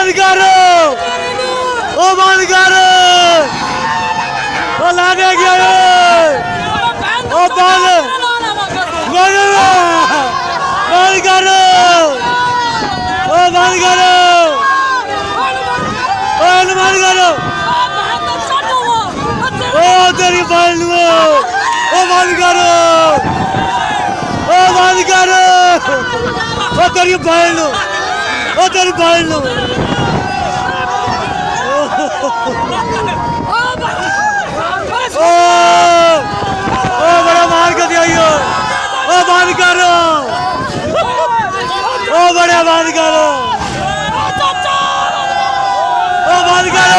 ਬੰਦ ਕਰ ਉਹ ਬੰਦ ਕਰ ਉਹ ਲਾ ਦੇ ਗਿਆ ਉਹ ਬੰਦ ਬੰਦ ਕਰ ਉਹ ਬੰਦ ਕਰ ਉਹ ਬੰਦ ਕਰ ਉਹ ਤੇਰੀ ਬਾਲ ਨੂੰ ਉਹ ਬੰਦ ਕਰ ਉਹ ਬੰਦ ਕਰ ਉਹ ਤੇਰੀ ਬਾਲ ਨੂੰ ਉਹ ਤੇਰੀ ਬਾਲ ਨੂੰ ਉਹ ਬੜਾ ਮਾਰ ਕੇ ਦਿਆਈ ਉਹ ਬੰਦ ਕਰ ਉਹ ਬੜਾ ਬੰਦ ਕਰ ਉਹ ਬੰਦ ਕਰ